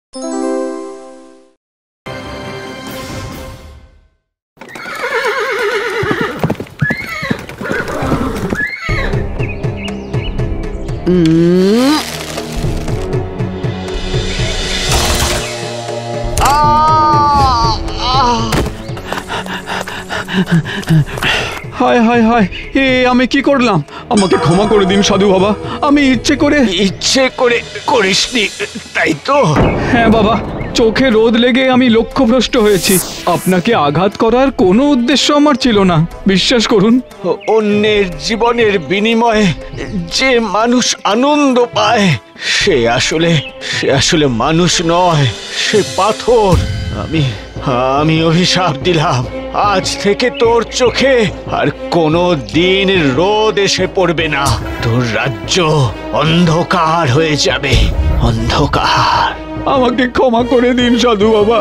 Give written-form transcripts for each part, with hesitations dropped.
হায় হায় হায়, আমি কি করলাম? আমাকে ক্ষমা করে দিন সাধু বাবা, আমি ইচ্ছে করে করিসনি, তাই তো? হ্যাঁ বাবা, চোখে রোদ লেগে আমি লক্ষ্যভ্রষ্ট হয়েছি। আপনাকে আঘাত করার কোনো উদ্দেশ্য আমার ছিল না, বিশ্বাস করুন। অন্যের জীবনের বিনিময়ে যে মানুষ আনন্দ পায় সে আসলে মানুষ নয়, সে পাথর। আমি অভিশাপ দিলাম, আজ থেকে তোর চোখে আর কোনো দিন রোদ এসে পড়বে না। তোর রাজ্য অন্ধকার হয়ে যাবে, অন্ধকার। আমাকে ক্ষমা করে দিন সাধু বাবা,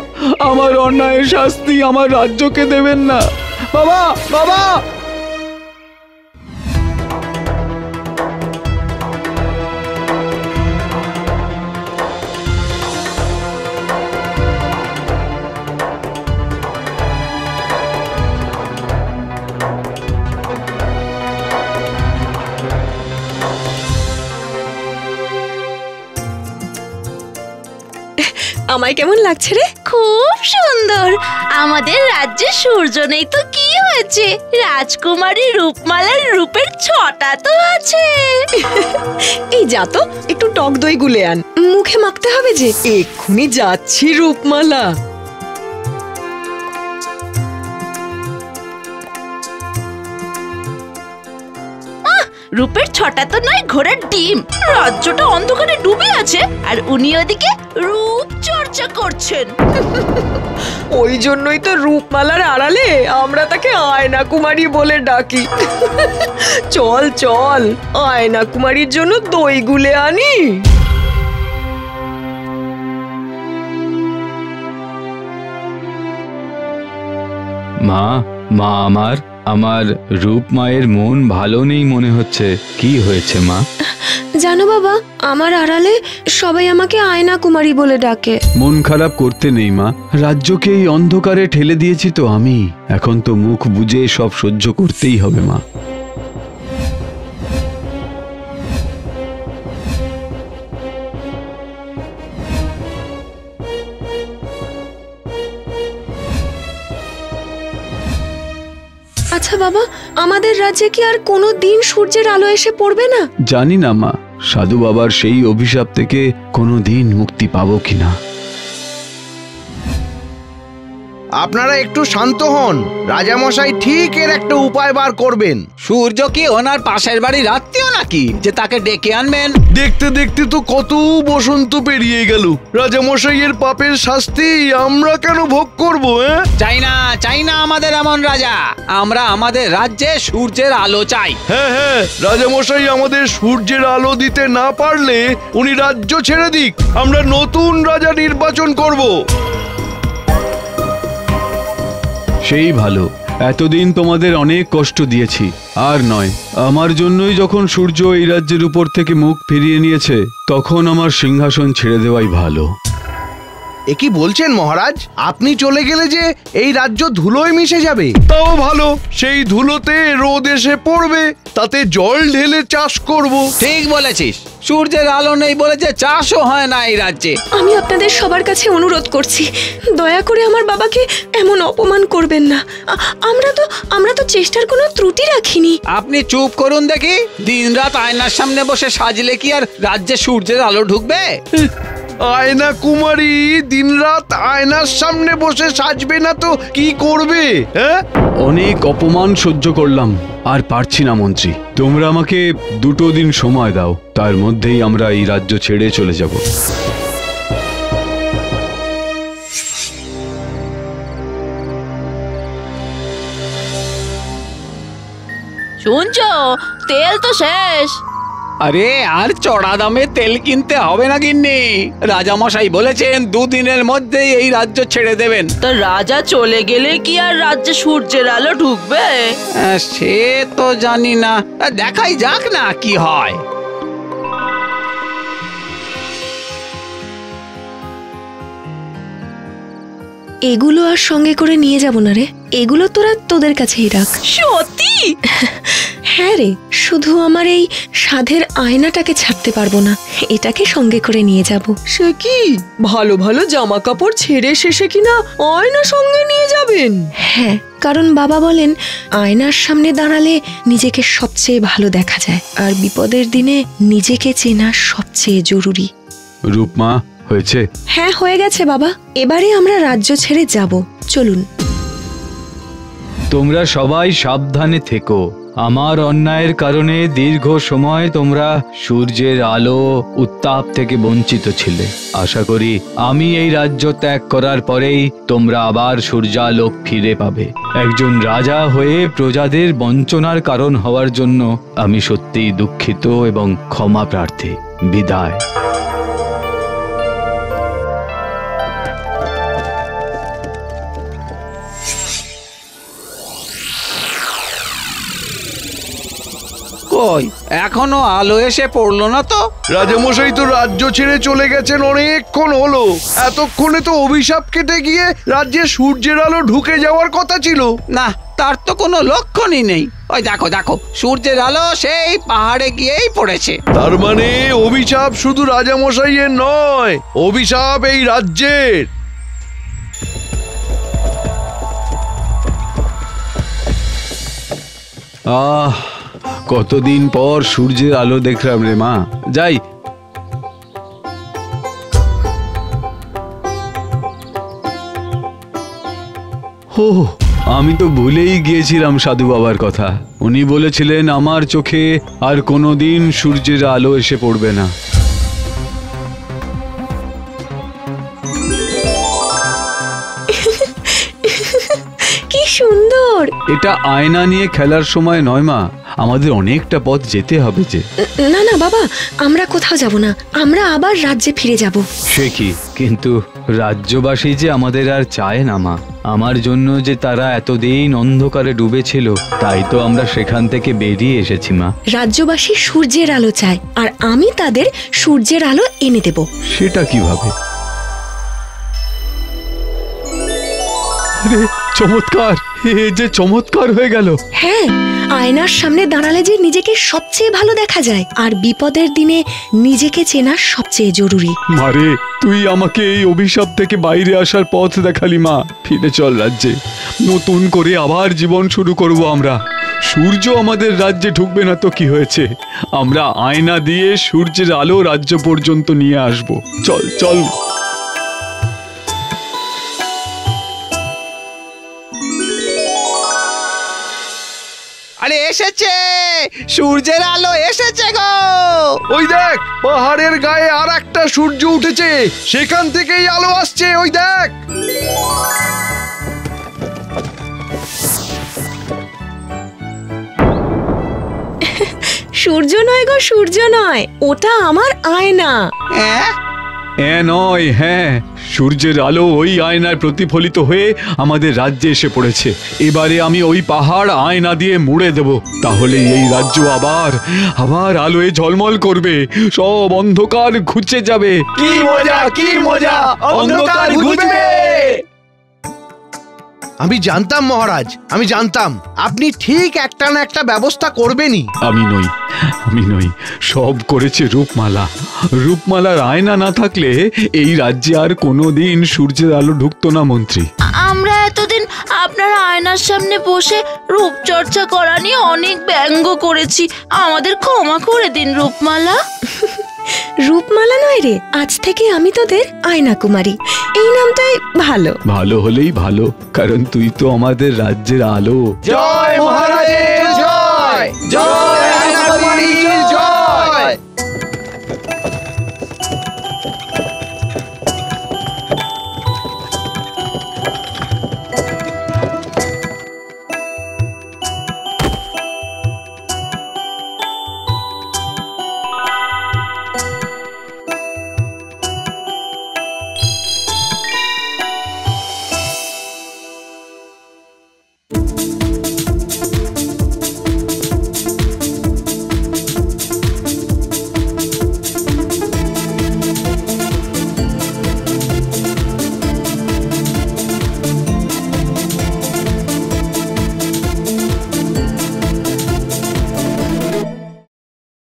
আমার অন্যায়ের শাস্তি আমার রাজ্যকে দেবেন না। বাবা বাবা! আমায় কেমন লাগছে রে? খুব সুন্দর। আমাদের রাজ্যে সূর্য নেই তো কি হয়েছে, রাজকুমারী রূপমালার রূপের ছটা তো আছে। এই যা তো, একটু টক দই গুলে আন, মুখে মাখতে হবে যে। এক্ষুনি যাচ্ছি রূপমালা। রূপের ছটা তো নয়, ঘোড়ার ডিম। রাজ্যটা অন্ধকারে ডুবে আছে আর উনি ওদিকে রূপ চর্চা করছেন। ওই জন্যই তো রূপমালার আড়ালে আমরা তাকে আয়না কুমারী বলে ডাকি। চল চল, আয়না কুমারীর জন্য দই গুলে আনি। মা, আমার রূপ মায়ের মন ভালো নেই মনে হচ্ছে। কি হয়েছে মা? জানো বাবা, আমার আড়ালে সবাই আমাকে আয়না কুমারী বলে ডাকে। মন খারাপ করতে নেই মা, রাজ্যকে এই অন্ধকারে ঠেলে দিয়েছি তো আমি, এখন তো মুখ বুজে সব সহ্য করতেই হবে মা। আচ্ছা বাবা, আমাদের রাজ্যে কি আর কোনো দিন সূর্যের আলো এসে পড়বে না? জানি না মা, সাধু বাবার সেই অভিশাপ থেকে কোনো দিন মুক্তি পাবো কিনা। আপনারা একটু শান্ত হন, রাজামশাই ঠিক এর একটা উপায় বার করবেন। সূর্য কি ওনার পাশের বাড়ির আত্মীয় নাকি যে তাকে ডেকে আনবেন? দেখতে দেখতে তো কত বসন্ত পেরিয়ে গেল, রাজামশাইয়ের পাপের শাস্তি আমরা কেন ভোগ করব? চাই না আমাদের এমন রাজা। আমরা আমাদের রাজ্যে সূর্যের আলো চাই। হ্যাঁ, রাজামশাই আমাদের সূর্যের আলো দিতে না পারলে উনি রাজ্য ছেড়ে দিক, আমরা নতুন রাজা নির্বাচন করব। সেই ভালো, এতদিন তোমাদের অনেক কষ্ট দিয়েছি, আর নয়। আমার জন্যই যখন সূর্য এই রাজ্যের উপর থেকে মুখ ফিরিয়ে নিয়েছে, তখন আমার সিংহাসন ছেড়ে দেওয়াই ভালো। এ কি বলছেন মহারাজ? আপনি চলে গেলে যে এই রাজ্য ধুলোয় মিশে যাবে। তাও ভালো, সেই ধুলোতে রোদ এসে পড়বে, তাতে জল ঢেলে চাষ করব। ঠিক বলেছিস, সূর্যের আলো নেই বলে যে চাষও হয় না এই রাজ্যে। আমি আপনাদের সবার কাছে অনুরোধ করছি, দয়া করে আমার বাবাকে এমন অপমান করবেন না। আমরা তো চেষ্টার কোনো ত্রুটি রাখিনি। আপনি চুপ করুন দেখি। দিনরাত আয়নার সামনে বসে সাজলে কি আর রাজ্যে সূর্যের আলো ঢুকবে? আয়না কুমারী দিনরাত আয়নার সামনে বসে সাজবে না তো কি করবে? অনেক অপমান সহ্য করলাম, আর পারছি না মন্ত্রী। তোমরা আমাকে 2 দিন সময় দাও, তার মধ্যেই আমরা এই রাজ্য ছেড়ে চলে যাব। শুনছো, তেল তো শেষ। আরে আর চড়া দামে তেল কিনতে হবে না গিন্নি, রাজামশাই বলেছেন 2 দিনের মধ্যেই এই রাজ্য ছেড়ে দেবেন। তা রাজা চলে গেলে কি আর রাজ্যে সূর্যের আলো ঢুকবে? সে তো জানি না, দেখাই যাক না কি হয়। এগুলো আর সঙ্গে করে নিয়ে যাব না রে, এগুলো তোরা তোদের কাছেই রাখ। সত্যি? হ্যাঁ রে, শুধু আমার এই সাধের আয়নাটাকে ছাড়তে পারবো না, এটাকে সঙ্গে করে নিয়ে যাব। সে কি, ভালো ভালো জামা কাপড় ছেড়ে শেষে কিনা আয়না সঙ্গে নিয়ে যাবেন? হ্যাঁ, কারণ বাবা বলেন আয়নার সামনে দাঁড়ালে নিজেকে সবচেয়ে ভালো দেখা যায়, আর বিপদের দিনে নিজেকে চেনা সবচেয়ে জরুরি। রূপমা, হয়েছে? হ্যাঁ, হয়ে গেছে বাবা, এবারে আমরা রাজ্য ছেড়ে যাব, চলুন। তোমরা সবাই সাবধানে থেকো। আমার অন্যায়ের কারণে দীর্ঘ সময় তোমরা সূর্যের আলো উত্তাপ থেকে বঞ্চিত ছিলে। আশা করি আমি এই রাজ্য ত্যাগ করার পরেই তোমরা আবার সূর্যালোক ফিরে পাবে। একজন রাজা হয়ে প্রজাদের বঞ্চনার কারণ হওয়ার জন্য আমি সত্যিই দুঃখিত এবং ক্ষমা প্রার্থী। বিদায়। কই এখনো আলো এসে পড়লো না তো? রাজামশাই তো রাজ্য ছেড়ে চলে গেছেন অনেকক্ষণ হলো। এতক্ষণে তো অভিশাপ কেটে গিয়ে রাজ্যে সূর্যের আলো ঢুকে যাওয়ার কথা ছিল। না, তার তো কোনো লক্ষণই নেই। ওই দেখো দেখো, সূর্যের আলো সেই পাহাড়ে গিয়েই পড়েছে। তার মানে অভিশাপ শুধু রাজামশাইয়ের নয়, অভিশাপ এই রাজ্যের। কতদিন পর সূর্যের আলো দেখলাম রে মা। যাই। আমি তো ভুলেই গিয়েছিলাম সাধু বাবার কথা। উনি বলেছিলেন আমার চোখে আর কোনোদিন সূর্যের আলো এসে পড়বে না। কি সুন্দর! এটা আয়না নিয়ে খেলার সময় নয় মা, আমাদের অনেকটা পথ যেতে হবে যে। না না বাবা, আমরা কোথাও যাব না, আমরা আবার রাজ্যে ফিরে যাব। সে কি, কিন্তু রাজ্যবাসী যে আমাদের আর চায় না মা। আমার জন্য যে তারা এতদিন অন্ধকারে ডুবেছিল, তাই তো আমরা সেখান থেকে বেরিয়ে এসেছি মা। রাজ্যবাসী সূর্যের আলো চায়, আর আমি তাদের সূর্যের আলো এনে দেব। সেটা কিভাবে? আরে চমৎকার, এ যে চমৎকার হয়ে গেল। হ্যাঁ, আয়নার সামনে দাঁড়ালে যে নিজেকে সবচেয়ে ভালো দেখা যায়, আর বিপদের দিনে নিজেকে চেনা সবচেয়ে জরুরি। মারে, তুই আমাকে এই অভিশাপ থেকে বাইরে আসার পথ দেখালি মা। ফিরে চল রাজ্যে, নতুন করে আবার জীবন শুরু করব আমরা। সূর্য আমাদের রাজ্যে ঢুকবে না তো কি হয়েছে, আমরা আয়না দিয়ে সূর্যের আলো রাজ্য পর্যন্ত নিয়ে আসব। চল চল। আরে এসেছে, সূর্যের আলো এসেছে গো। ওই দেখ, পাহাড়ের গায়ে আর একটা সূর্য উঠেছে, সেখান থেকেই আলো আসছে। ওই দেখ। সূর্য নয় গো, সূর্য নয়, ওটা আমার আয়না। নয়, হ্যাঁ, সূর্যের আলো ওই আয়নায় প্রতিফলিত হয়ে আমাদের রাজ্যে এসে পড়েছে। এবারে আমি ওই পাহাড় আয়না দিয়ে মুড়ে দেব, তাহলে এই রাজ্য আবার আবার আলোয় ঝলমল করবে, সব অন্ধকার ঘুচে যাবে। কি মজা, কি মজা, অন্ধকার ঘুচবে। আমি জানতাম মহারাজ, আমি জানতাম আপনি ঠিক একটা না একটা ব্যবস্থা করবেনই। আমি নই, সব করেছে রূপমালা। রূপমালার আয়না না থাকলে এই রাজ্যে আর কোনোদিন সূর্যের আলো ঢুকতো না মন্ত্রী। আমরা এতদিন আপনার আয়নার সামনে বসে রূপচর্চা করা নিয়ে অনেক ব্যঙ্গ করেছি, আমাদের ক্ষমা করে দিন রূপমালা। রূপমালা নয় রে, আজ থেকে আমি তোদের আয়না কুমারী। এই নামটাই ভালো। ভালো হলেই ভালো, কারণ তুই তো আমাদের রাজ্যের আলো। জয় মহারাজের জয়, জয়